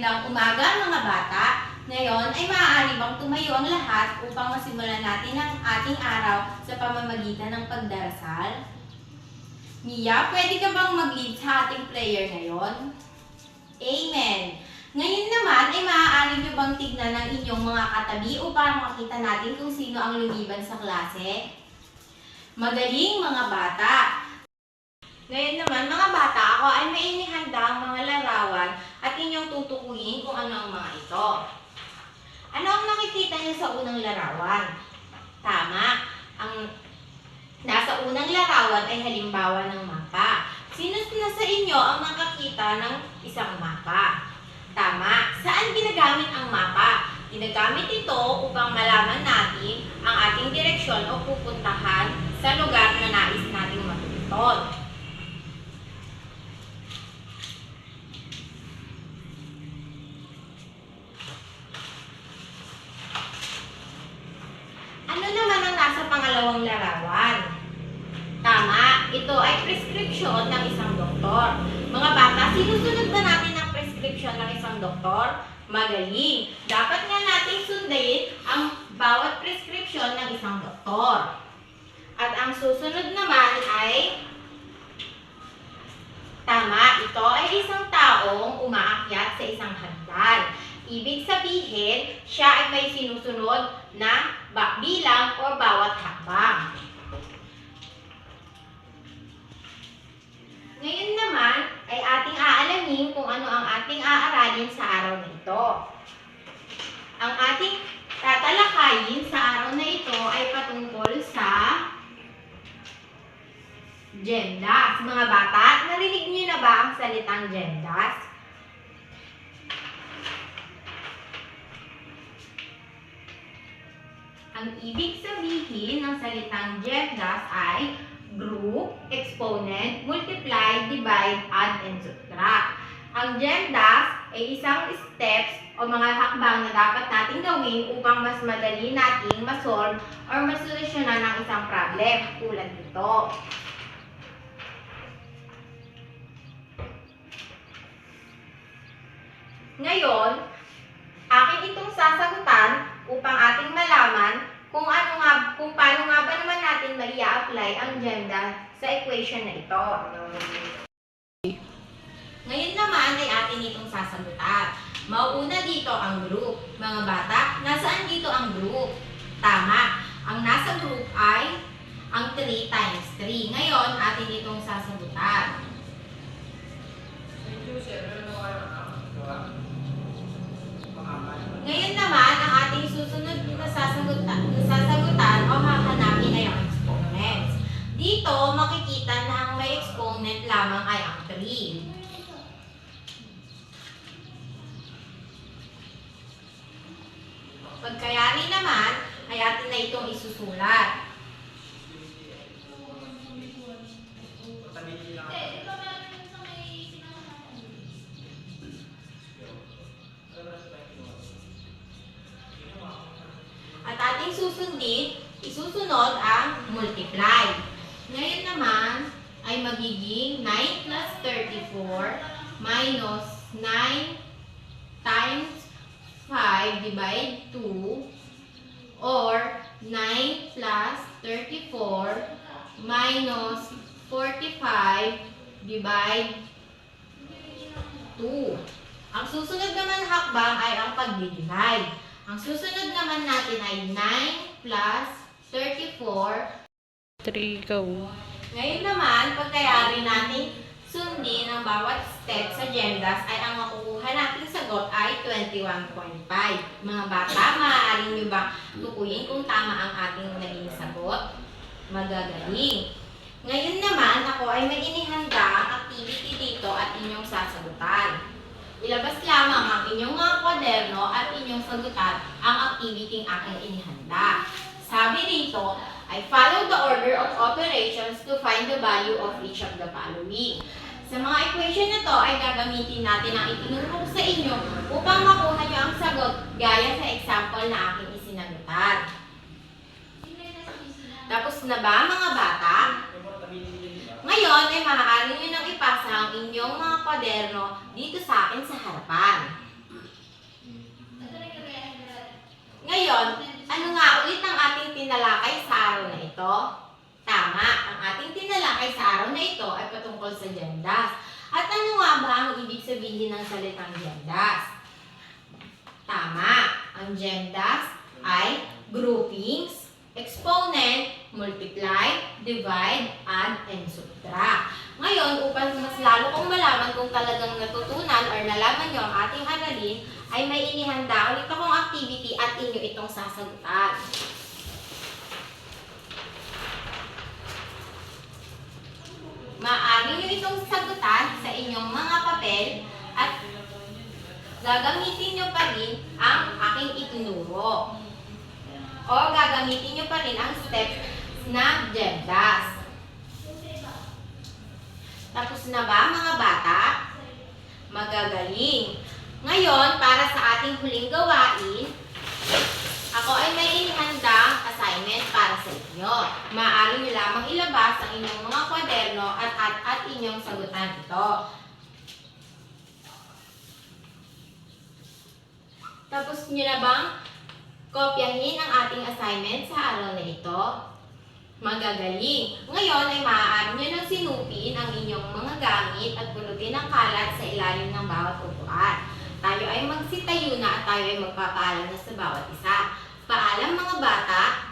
Magandang umaga mga bata. Ngayon ay maaari bang tumayo ang lahat upang masimulan natin ang ating araw sa pamamagitan ng pagdarasal? Mia, pwede ka bang mag-lead sa ating prayer ngayon? Amen! Ngayon naman ay maaari nyo bang tignan ang inyong mga katabi upang makita natin kung sino ang lumiban sa klase? Magaling mga bata! Ngayon naman mga bata, ako ay may inihanda ang mga larawan at inyong tutukuyin kung ano ang mga ito. Ano ang nakikita niyo sa unang larawan? Tama, ang nasa unang larawan ay halimbawa ng mapa. Sino na sa inyo ang nakakita ng isang mapa? Tama, saan ginagamit ang mapa? Ginagamit ito upang malaman natin ang ating direksyon o pupuntahan sa lugar na nais nating matuntun. Ano naman ang nasa pangalawang larawan? Tama, ito ay prescription ng isang doktor. Mga bata, sinusunod ba natin ang prescription ng isang doktor? Magaling! Dapat nga natin sundin ang bawat prescription ng isang doktor. At ang susunod naman ay tama, ito ay isang taong umaakyat sa isang hagdan. Ibig sabihin, siya ay may sinusunod na bilang o bawat hakbang. Ngayon naman ay ating aalamin kung ano ang ating aaralin sa araw na ito. Ang ating tatalakayin sa araw na ito ay patungkol sa gendas. Mga bata, narinig niyo na ba ang salitang gendas? Ang ibig sabihin ng salitang gendas ay group, exponent, multiply, divide, add, and subtract. Ang gendas ay isang steps o mga hakbang na dapat natin gawin upang mas madali nating masolve or masolusyonan ang isang problem tulad nito. Ngayon, akin itong sasagutan upang ating malaman kung paano nga ba naman natin mai-apply ang gender sa equation na ito. Ngayon naman ay atin itong sasagutan. Mauuna dito ang group. Mga bata, nasaan dito ang group? Tama. Ang nasa group ay ang 3 times 3. Ngayon, atin itong sasagutan. Ngayon naman, ang ating susunod na sasagutan o hahanapin ay ang exponents. Dito, makikita na ang may exponent lamang ay ang 3. Pagkayari naman, ay atin na itong isusulat. At ating isusunod ang multiply. Ngayon naman ay magiging 9 plus 34 minus 9 times 5 divide 2 or 9 plus 34 minus 45 divide 2. Ang susunod naman hakbang ay ang pag-divide. Ang susunod naman natin ay 9 plus 34. 3, go. Ngayon naman, pagkayari natin sundin ang bawat step sa gendas ay ang makukuha nating sagot ay 21.5. Mga bata, maaari nyo ba tukuyin kung tama ang ating naging sagot? Magagaling. Ngayon naman, ako ay may inihanda ang activity dito at inyong sasagutan. Ilabas lamang ang inyong mga kwaderno at inyong sagutan ang activity aking inihanda. Sabi dito, I follow the order of operations to find the value of each of the following. Sa mga equation na to ay gagamitin natin ang itinurong sa inyo upang makuha nyo ang sagot gaya sa example na aking isinagutan. Tapos na ba mga bata? Ngayon ay maaari nyo nang ipasa ang inyong mga kwaderno dito sa akin sa harapan. tungkol sa Diyemdas. At ano nga ba ang ibig sabihin ng salitang Diyemdas? Tama, ang Diyemdas ay groupings, exponent, multiply, divide, add, and subtract. Ngayon, upang mas lalo kong malaman kung talagang natutunan or nalaman nyo ang ating aralin, ay may inihanda ulit akong activity at inyo itong sasagutan. Maaari nyo itong sagutan sa inyong mga papel at gagamitin nyo pa rin ang aking itinuro. O gagamitin nyo pa rin ang steps na Diyemdas. Tapos na ba mga bata? Magagaling. Ngayon, para sa ating huling gawain, ako ay may inihandang assignment para sa inyo. Maaari nyo lamang ilabas ang inyong mga kwaderno at inyong sagutan ito. Tapos nyo na bang kopyahin ang ating assignment sa araw na ito? Magagaling. Ngayon ay maaari nyo nang sinupin ang inyong mga gamit at pulutin ang kalat sa ilalim ng bawat upuan. Tayo ay magsitayo na at tayo ay magpapaalam na sa bawat isa. Paalam mga bata!